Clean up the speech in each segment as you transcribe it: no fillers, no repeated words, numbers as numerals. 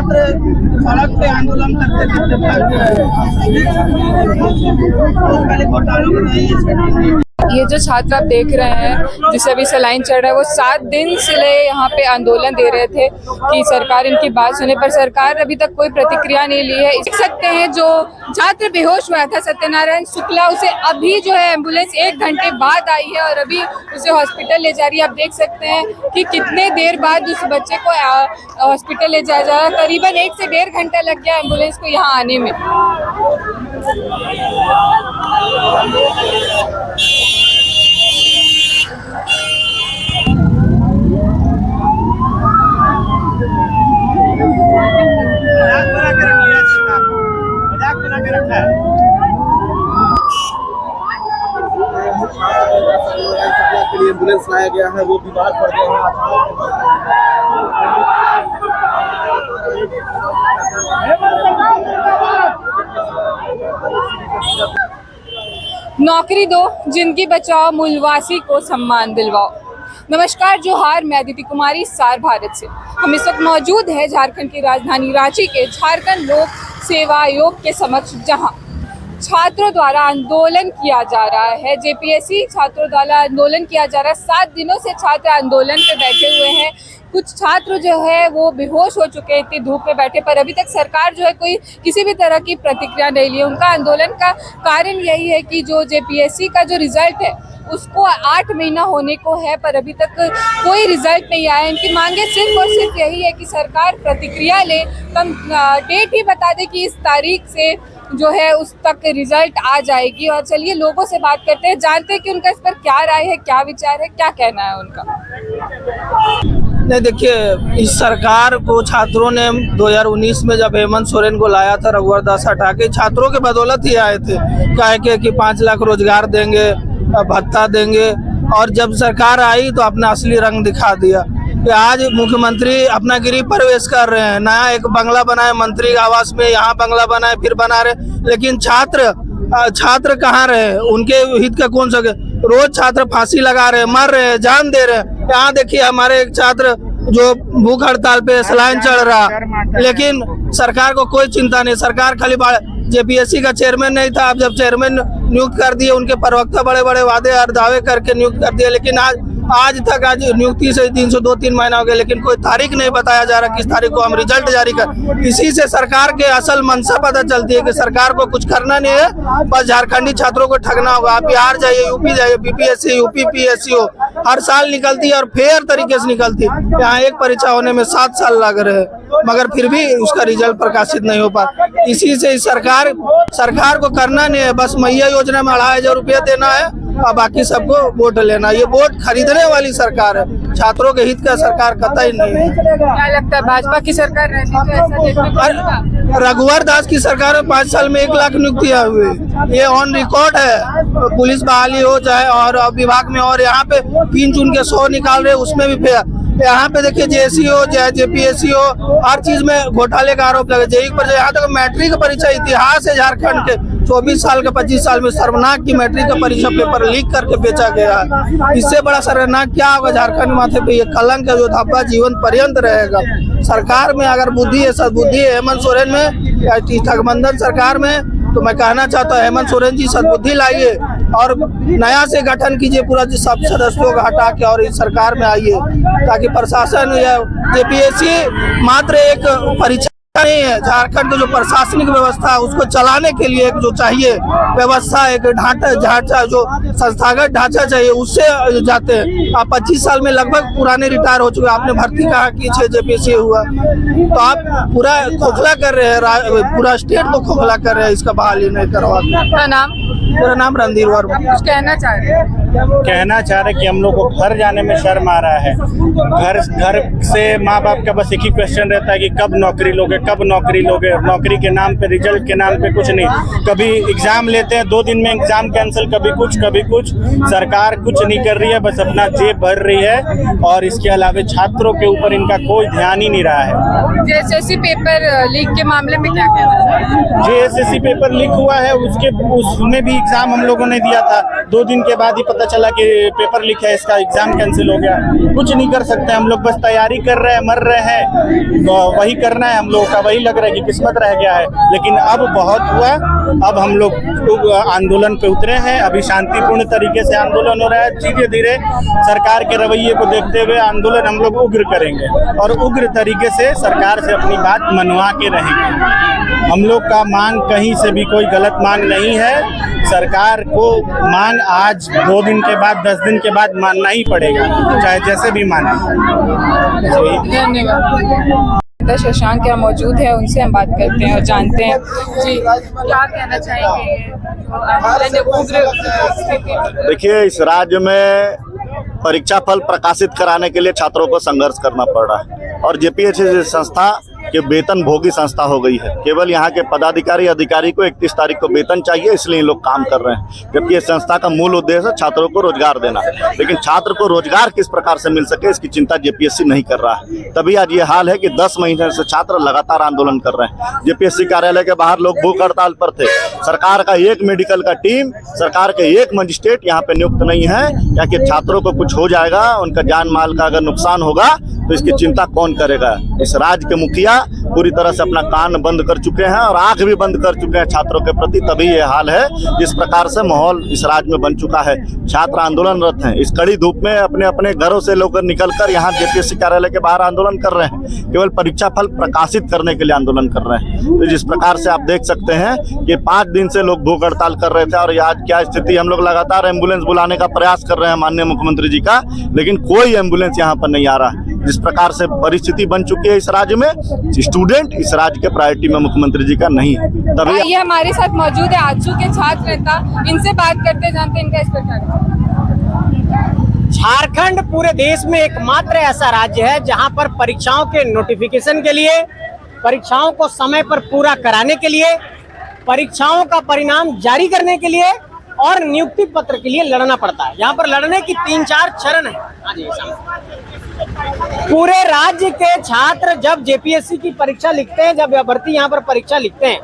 छात्र सड़क पे आंदोलन करते करते भाग गए। ये जो छात्र आप देख रहे हैं जिसे अभी सलाइन चढ़ रहा है, वो 7 दिन से यहाँ पे आंदोलन दे रहे थे कि सरकार इनकी बात सुने, पर सरकार अभी तक कोई प्रतिक्रिया नहीं ली है। देख सकते हैं जो छात्र बेहोश हुआ था सत्यनारायण शुक्ला, उसे अभी जो है एम्बुलेंस 1 घंटे बाद आई है और अभी उसे हॉस्पिटल ले जा रही है। आप देख सकते हैं कि कितने देर बाद उस बच्चे को हॉस्पिटल ले जाया जा रहा है। करीबन 1 से 1.5 घंटा लग गया एम्बुलेंस को यहाँ आने में। एम्बुलेंस लाया गया है, वो बीमार पड़ गए हैं। नौकरी दो, जिंदगी बचाओ, मूलवासी को सम्मान दिलवाओ। नमस्कार, जोहार, मैं अदिति कुमारी सार भारत से। हम इस वक्त मौजूद है झारखंड की राजधानी रांची के झारखंड लोक सेवा आयोग के समक्ष, जहां छात्रों द्वारा आंदोलन किया जा रहा है। जेपीएससी छात्रों द्वारा आंदोलन किया जा रहा है। 7 दिनों से छात्र आंदोलन पे बैठे हुए हैं। कुछ छात्र जो है वो बेहोश हो चुके हैं इतनी धूप में बैठे, पर अभी तक सरकार जो है कोई किसी भी तरह की प्रतिक्रिया नहीं ली। उनका आंदोलन का कारण यही है कि जो जेपीएससी का जो रिजल्ट है उसको 8 महीना होने को है, पर अभी तक कोई रिजल्ट नहीं आया। इनकी मांगे सिर्फ और सिर्फ यही है कि सरकार प्रतिक्रिया ले, कम डेट ही बता दे कि इस तारीख से जो है उस तक रिजल्ट आ जाएगी। और चलिए लोगों से बात करते हैं, जानते हैं कि उनका इस पर क्या राय है, क्या विचार है, क्या कहना है उनका। नहीं, देखिए, इस सरकार को छात्रों ने 2019 में जब हेमंत सोरेन को लाया था, रघुवर दास हटा के, छात्रों के बदौलत ही आए थे। कहे कि 5 लाख रोजगार देंगे, भत्ता देंगे, और जब सरकार आई तो अपना असली रंग दिखा दिया कि आज मुख्यमंत्री अपना गृह प्रवेश कर रहे हैं। नया एक बंगला बनाए मंत्री आवास में, यहाँ बंगला बनाए, फिर बना रहे, लेकिन छात्र कहाँ रहे? उनके हित का कौन सा? रोज छात्र फांसी लगा रहे, मर रहे, जान दे रहे। यहाँ देखिए हमारे एक छात्र जो भूख हड़ताल पे सलाइन चढ़ रहा, लेकिन सरकार को कोई चिंता नहीं। सरकार खाली जेपीएससी का चेयरमैन नहीं था, अब जब चेयरमैन नियुक्त कर दिए, उनके प्रवक्ता बड़े बड़े वादे और दावे करके नियुक्त कर दिए, लेकिन आज तक नियुक्ति से 302-3 महीना हो गए, लेकिन कोई तारीख नहीं बताया जा रहा किस तारीख को हम रिजल्ट जारी कर। इसी से सरकार के असल मंशा पता चलती है कि सरकार को कुछ करना नहीं है, बस झारखंडी छात्रों को ठगना होगा। आप बिहार जाइए, यूपी जाइए, बीपीएससी, यूपी पीएससी हो, हर साल निकलती है और फेयर तरीके से निकलती है। यहाँ एक परीक्षा होने में 7 साल लग रहे हैं, मगर फिर भी उसका रिजल्ट प्रकाशित नहीं हो पा। इसी से सरकार को करना नहीं है, बस मैया योजना में 2,500 रुपया देना है और बाकी सबको वोट लेना। ये वोट खरीदने वाली सरकार है, छात्रों के हित का सरकार कतई नहीं है। क्या लगता है भाजपा की सरकार रहती तो ऐसा देखने को मिलेगा? रघुवर दास की सरकार में 5 साल में 1 लाख नियुक्तियां हुई, ये ऑन रिकॉर्ड है। पुलिस बहाली हो चाहे और विभाग में, और यहाँ पे 3 चुन के 100 निकाल रहे, उसमें भी फेयर। यहाँ पे देखिए जेएससी हो चाहे जेपीएससी हो, हर चीज में घोटाले का आरोप लगे। जेई पर यहाँ तक मैट्रिक परीक्षा इतिहास है झारखंड के 24 साल का 25 साल में शर्मनाक की मैट्रिक का परीक्षा पेपर लीक करके बेचा गया है। इससे बड़ा शर्मनाक क्या होगा? झारखंड माथे पे ये कलंक है जो धब्बा जीवन पर्यंत रहेगा। सरकार में अगर बुद्धि है, सद्बुद्धि है हेमंत सोरेन में या ठगबंधन सरकार में, तो मैं कहना चाहता हूँ हेमंत सोरेन जी सद्बुद्धि लाइए और नया से गठन कीजिए, पूरा सब सदस्यों को हटा के और इस सरकार में आइए, ताकि प्रशासन या जेपीएससी मात्र एक परीक्षा नहीं है। झारखंड की जो प्रशासनिक व्यवस्था है उसको चलाने के लिए एक जो चाहिए व्यवस्था, एक ढांचा जो संस्थागत ढांचा चाहिए, उससे जाते हैं। आप 25 साल में लगभग पुराने रिटायर हो चुके, आपने भर्ती कहाँ की? 6 जेपीएससी हुआ, तो आप पूरा खोखला कर रहे हैं, पूरा स्टेट को खोखला कर रहे हैं, इसका बहाली नहीं करवा। मेरा नाम रणधीर वर्मा। कुछ कहना चाह रहे हैं? कहना चाह रहे कि हम लोग को घर जाने में शर्म आ रहा है। घर से माँ बाप का बस एक ही क्वेश्चन रहता है कि कब नौकरी लोगे, कब नौकरी लोगे। नौकरी के नाम पे, रिजल्ट के नाम पे कुछ नहीं। कभी एग्जाम लेते हैं, 2 दिन में एग्जाम कैंसिल, कभी कुछ। सरकार कुछ नहीं कर रही है, बस अपना जेब भर रही है, और इसके अलावा छात्रों के ऊपर इनका कोई ध्यान ही नहीं रहा है। जेएसएससी पेपर लीक के मामले में क्या कहना है? जेएसएससी पेपर लीक हुआ है, उसमें भी एग्जाम हम लोगों ने दिया था, 2 दिन के बाद ही पता चला कि पेपर लीक है, इसका एग्जाम कैंसिल हो गया। कुछ नहीं कर सकते हम लोग, बस तैयारी कर रहे हैं, मर रहे हैं, वही करना है हम लोगों का। वही लग रहा है कि किस्मत रह गया है, लेकिन अब बहुत हुआ। अब हम लोग आंदोलन पे उतरे हैं। अभी शांतिपूर्ण तरीके से आंदोलन हो रहा है। धीरे धीरे सरकार के रवैये को देखते हुए आंदोलन हम लोग उग्र करेंगे और उग्र तरीके से सरकार से अपनी बात मनवा के रहेंगे। हम लोग का मांग कहीं से भी कोई गलत मांग नहीं है। सरकार को मांग आज 2 दिन के बाद 10 दिन के बाद मानना ही पड़ेगा, चाहे जैसे भी माने। धन्यवाद। शशांक यहाँ मौजूद है, उनसे हम बात करते हैं और जानते हैं जी क्या कहना चाहेंगे। देखिए, इस राज्य में परीक्षा फल प्रकाशित कराने के लिए छात्रों को संघर्ष करना पड़ रहा है और जेपीएससी संस्था के वेतन भोगी संस्था हो गई है। केवल यहाँ के पदाधिकारी अधिकारी को 31 तारीख को वेतन चाहिए, इसलिए लोग काम कर रहे हैं, जबकि इस संस्था का मूल उद्देश्य है छात्रों को रोजगार देना। लेकिन छात्र को रोजगार किस प्रकार से मिल सके, इसकी चिंता जेपीएससी नहीं कर रहा है। तभी आज ये हाल है कि 10 महीने से छात्र लगातार आंदोलन कर रहे हैं। जेपीएससी कार्यालय के बाहर लोग भूख हड़ताल पर थे। सरकार का एक मेडिकल का टीम, सरकार के एक मजिस्ट्रेट यहाँ पे नियुक्त नहीं है, या कि छात्रों को कुछ हो जाएगा, उनका जान माल का अगर नुकसान होगा तो इसकी चिंता कौन करेगा। इस राज्य के मुखिया पूरी तरह से अपना कान बंद कर चुके हैं और आंख भी बंद कर चुके हैं छात्रों के प्रति। तभी ये हाल है, जिस प्रकार से माहौल इस राज्य में बन चुका है। छात्र आंदोलनरत हैं, इस कड़ी धूप में अपने अपने घरों से लोग निकलकर यहाँ जेपीएससी कार्यालय के बाहर आंदोलन कर रहे हैं, केवल परीक्षा फल प्रकाशित करने के लिए आंदोलन कर रहे हैं। तो जिस प्रकार से आप देख सकते हैं कि 5 दिन से लोग भूख हड़ताल कर रहे थे और आज क्या स्थिति। हम लोग लगातार एम्बुलेंस बुलाने का प्रयास कर रहे हैं माननीय मुख्यमंत्री जी का, लेकिन कोई एम्बुलेंस यहाँ पर नहीं आ रहा है। जिस प्रकार से परिस्थिति बन चुकी है इस राज्य में, स्टूडेंट इस राज्य के प्रायोरिटी में मुख्यमंत्री जी का नहीं है। तभी ये हमारे साथ मौजूद है आजसू के छात्र नेता, इनसे बात करते जानते हैं इनका इस प्रकार। झारखंड पूरे देश में एकमात्र ऐसा राज्य है जहां पर परीक्षाओं के नोटिफिकेशन के लिए, परीक्षाओं को समय पर पूरा कराने के लिए, परीक्षाओं का परिणाम जारी करने के लिए और नियुक्ति पत्र के लिए लड़ना पड़ता है। यहाँ पर लड़ने की 3-4 चरण है। पूरे राज्य के छात्र जब जेपीएससी की परीक्षा लिखते हैं, जब अभ्यर्थी यहाँ पर परीक्षा लिखते हैं,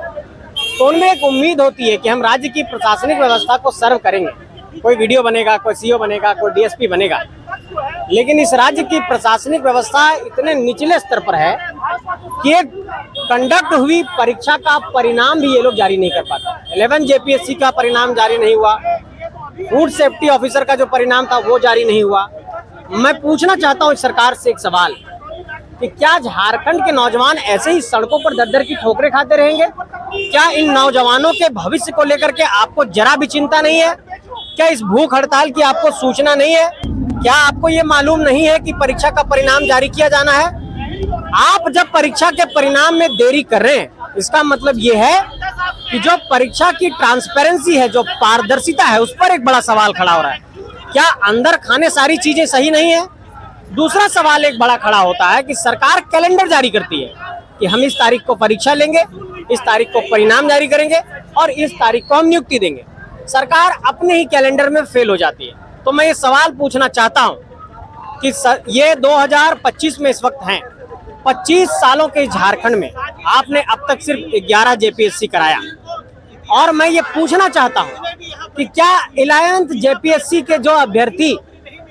तो उनमें एक उम्मीद होती है कि हम राज्य की प्रशासनिक व्यवस्था को सर्व करेंगे। कोई वीडियो बनेगा, कोई सीओ बनेगा, कोई डीएसपी बनेगा। लेकिन इस राज्य की प्रशासनिक व्यवस्था इतने निचले स्तर पर है कि एक कंडक्ट हुई परीक्षा का परिणाम भी ये लोग जारी नहीं कर पाते। 11 जेपीएससी का परिणाम जारी नहीं हुआ, फूड सेफ्टी ऑफिसर का जो परिणाम था वो जारी नहीं हुआ। मैं पूछना चाहता हूँ सरकार से एक सवाल कि क्या झारखंड के नौजवान ऐसे ही सड़कों पर दर-दर की ठोकरें खाते रहेंगे? क्या इन नौजवानों के भविष्य को लेकर के आपको जरा भी चिंता नहीं है? क्या इस भूख हड़ताल की आपको सूचना नहीं है? क्या आपको ये मालूम नहीं है कि परीक्षा का परिणाम जारी किया जाना है? आप जब परीक्षा के परिणाम में देरी कर रहे हैं, इसका मतलब ये है कि जो परीक्षा की ट्रांसपेरेंसी है, जो पारदर्शिता है, उस पर एक बड़ा सवाल खड़ा हो रहा है। क्या अंदर खाने सारी चीजें सही नहीं है? दूसरा सवाल एक बड़ा खड़ा होता है कि सरकार कैलेंडर जारी करती है कि हम इस तारीख को परीक्षा लेंगे, इस तारीख को परिणाम जारी करेंगे और इस तारीख को हम नियुक्ति देंगे। सरकार अपने ही कैलेंडर में फेल हो जाती है। तो मैं ये सवाल पूछना चाहता हूँ कि ये 2025 में इस वक्त हैं, 25 सालों के झारखंड में आपने अब तक सिर्फ 11 जेपीएससी कराया, और मैं ये पूछना चाहता हूँ कि क्या 11th जेपीएससी के जो अभ्यर्थी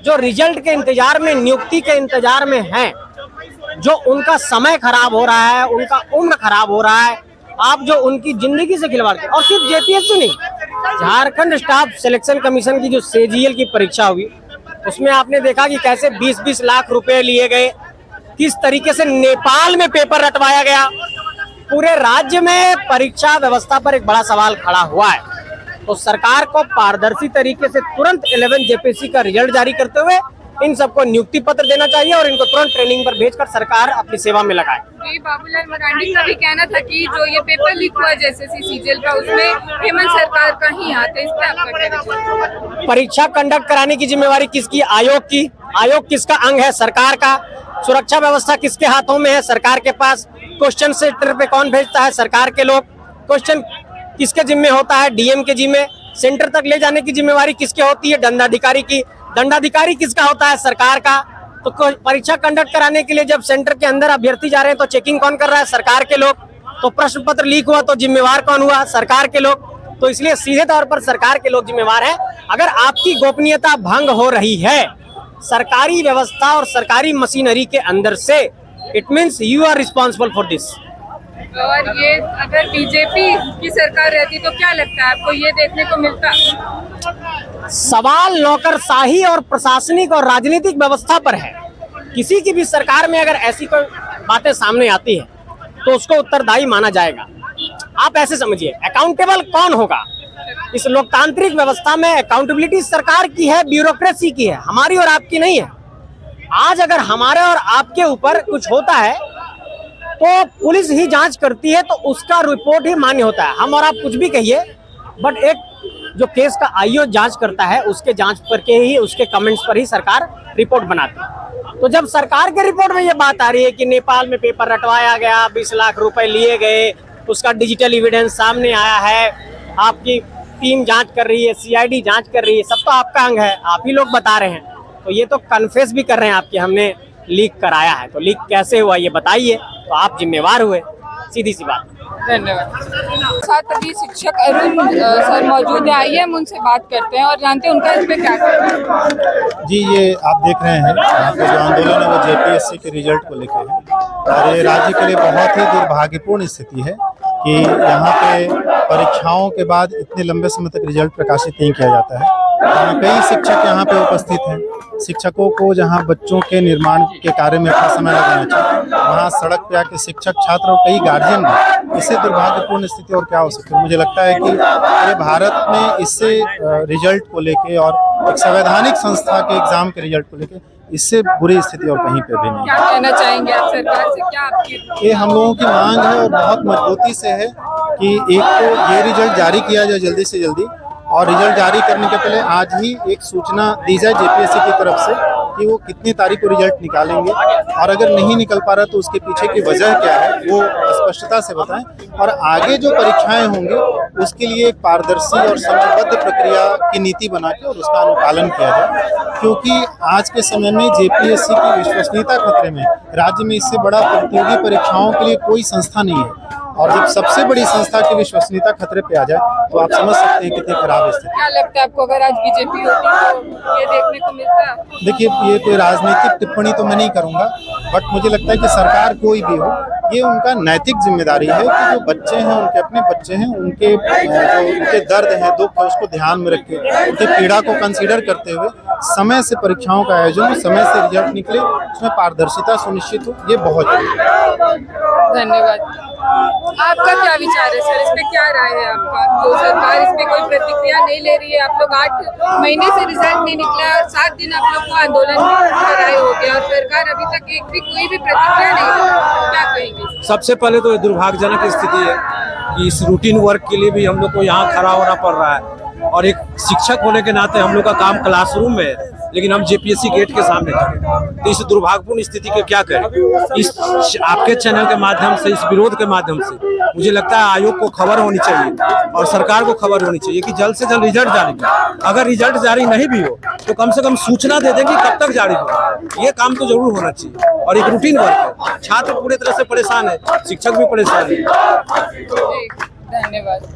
जो रिजल्ट के इंतजार में, नियुक्ति के इंतजार में हैं, जो उनका समय खराब हो रहा है, उनका उम्र खराब हो रहा है, आप जो उनकी जिंदगी से खिलवाड़ करते, और सिर्फ जेपीएससी नहीं, झारखंड स्टाफ सिलेक्शन कमीशन की जो सीजीएल की परीक्षा हुई, उसमें आपने देखा कि कैसे 20-20 लाख रुपए लिए गए, किस तरीके से नेपाल में पेपर रटवाया गया। पूरे राज्य में परीक्षा व्यवस्था पर एक बड़ा सवाल खड़ा हुआ है। तो सरकार को पारदर्शी तरीके से तुरंत 11 जेपीएससी का रिजल्ट जारी करते हुए इन सबको नियुक्ति पत्र देना चाहिए और इनको तुरंत ट्रेनिंग पर भेजकर सरकार अपनी सेवा में लगाए। बाबूलाल मरांडी का भी कहना था कि जो ये पेपर लीक हुआ जेएसएससी सीजीएल का, उसमें हेमंत सरकार का ही हाथ है। इस पर आपका क्या कहना है? परीक्षा कंडक्ट कराने की जिम्मेवारी किसकी? आयोग की। आयोग किसका अंग है? सरकार का। सुरक्षा व्यवस्था किसके हाथों में है? सरकार के पास। क्वेश्चन सेंटर पे कौन भेजता है? सरकार के लोग। क्वेश्चन किसके जिम्मे होता है? डीएम के जिम्मे। सेंटर तक ले जाने की जिम्मेवारी किसके होती है? दंडाधिकारी की। दंडाधिकारी किसका होता है? सरकार का। तो परीक्षा कंडक्ट कराने के लिए जब सेंटर के अंदर अभ्यर्थी जा रहे हैं तो चेकिंग कौन कर रहा है? सरकार के लोग। तो प्रश्न पत्र लीक हुआ तो जिम्मेवार कौन हुआ? सरकार के लोग। तो इसलिए सीधे तौर पर सरकार के लोग जिम्मेवार हैं। अगर आपकी गोपनीयता भंग हो रही है सरकारी व्यवस्था और सरकारी मशीनरी के अंदर से, it means you are responsible for this. और ये अगर बीजेपी की सरकार रहती तो क्या लगता है आपको, ये देखने को मिलता? सवाल नौकरशाही और प्रशासनिक और राजनीतिक व्यवस्था पर है। किसी की भी सरकार में अगर ऐसी कोई बातें सामने आती है तो उसको उत्तरदायी माना जाएगा। आप ऐसे समझिए, अकाउंटेबल कौन होगा? इस लोकतांत्रिक व्यवस्था में अकाउंटेबिलिटी सरकार की है, ब्यूरोक्रेसी की है, हमारी और आपकी नहीं है। आज अगर हमारे और आपके ऊपर कुछ होता है तो पुलिस ही जांच करती है, तो उसका रिपोर्ट ही मान्य होता है। हम और आप कुछ भी कहिए, बट एक जो केस का आईओ जांच करता है उसके जांच करके ही, उसके कमेंट्स पर ही सरकार रिपोर्ट बनाती है। तो जब सरकार के रिपोर्ट में ये बात आ रही है कि नेपाल में पेपर रटवाया गया, 20 लाख रुपए लिए गए, उसका डिजिटल एविडेंस सामने आया है, आपकी टीम जांच कर रही है, सीआईडी जांच कर रही है, सब तो आपका अंग है, आप ही लोग बता रहे हैं, तो ये तो कन्फेस भी कर रहे हैं आपके हमने लीक कराया है। तो लीक कैसे हुआ ये बताइए, तो आप जिम्मेवार हुए, सीधी सी बात। धन्यवाद। साथ अभी शिक्षक अरुण सर मौजूद है, आइए हम उनसे बात करते हैं और जानते हैं उनका इस पे क्या कहना है। जी, ये आप देख रहे हैं यहाँ पे जो आंदोलन है वो जेपीएससी के रिजल्ट को लेकर है और ये राज्य के लिए बहुत ही दुर्भाग्यपूर्ण स्थिति है कि यहाँ पे परीक्षाओं के बाद इतने लंबे समय तक रिजल्ट प्रकाशित नहीं किया जाता है। कई शिक्षक यहाँ पे उपस्थित हैं। शिक्षकों को जहाँ बच्चों के निर्माण के कार्य में अपना समय लगाना चाहिए, वहाँ सड़क पे आके शिक्षक, छात्र और कई गार्जियन भी। इससे दुर्भाग्यपूर्ण स्थिति और क्या हो सकती है। मुझे लगता है कि ये भारत में इससे रिजल्ट को लेके और एक संवैधानिक संस्था के एग्जाम के रिजल्ट को लेके इससे बुरी स्थिति और कहीं पे भी नहीं। क्या कहना चाहेंगे आप सरकार से, क्या आपकी? ये हम लोगों की मांग है और बहुत मजबूती से है कि एक तो ये रिजल्ट जारी किया जाए जल्दी से जल्दी, और रिजल्ट जारी करने के पहले आज ही एक सूचना दी जाए जेपीएससी की तरफ से कि वो कितनी तारीख को रिजल्ट निकालेंगे, और अगर नहीं निकल पा रहा तो उसके पीछे की वजह क्या है वो स्पष्टता से बताएं, और आगे जो परीक्षाएं होंगी उसके लिए एक पारदर्शी और समयबद्ध प्रक्रिया की नीति बना के और उसका अनुपालन किया जाए। क्योंकि आज के समय में जेपीएससी की विश्वसनीयता खतरे में, राज्य में इससे बड़ा प्रतियोगी परीक्षाओं के लिए कोई संस्था नहीं है, और जब सबसे बड़ी संस्था की विश्वसनीयता खतरे पे आ जाए तो आप समझ सकते हैं कितनी खराब स्थिति। क्या लगता है आपको, अगर आज बीजेपी होती तो ये देखने को मिलता? देखिए, ये कोई राजनीतिक टिप्पणी तो मैं नहीं करूंगा, बट मुझे लगता है कि सरकार कोई भी हो, ये उनका नैतिक जिम्मेदारी है कि जो बच्चे हैं, उनके अपने बच्चे हैं, उनके जो उनके दर्द है, दुख है, उसको ध्यान में रख के, उनकी पीड़ा को कंसीडर करते हुए समय से परीक्षाओं का आयोजन, समय से रिजल्ट निकले, उसमें पारदर्शिता सुनिश्चित हो, ये बहुत जरूरी है। धन्यवाद। आपका क्या विचार है सर, इस पे क्या राय है आपका? जो सरकार इस पे कोई प्रतिक्रिया नहीं ले रही है, आप लोग 8 महीने से रिजल्ट नहीं निकला, 7 दिन आप लोग को आंदोलन कराए हो गया और सरकार अभी तक एक भी कोई भी प्रतिक्रिया नहीं दे रही, क्या कहेंगे? सबसे पहले तो ये दुर्भाग्यजनक स्थिति है कि इस रूटीन वर्क के लिए भी हम लोग को यहाँ खड़ा होना पड़ रहा है, और एक शिक्षक होने के नाते हम लोग का काम क्लासरूम में है, लेकिन हम जेपीएससी गेट के सामने खड़े। तो इस दुर्भाग्यपूर्ण स्थिति के क्या करें? इस आपके चैनल के माध्यम से, इस विरोध के माध्यम से मुझे लगता है आयोग को खबर होनी चाहिए और सरकार को खबर होनी चाहिए कि जल्द से जल्द रिजल्ट जारी करें। अगर रिजल्ट जारी नहीं भी हो तो कम से कम सूचना दे दें कि कब तक जारी हो। ये काम तो जरूर होना चाहिए, और एक रूटीन वर्क है। छात्र पूरी तरह से परेशान है, शिक्षक भी परेशान है। धन्यवाद।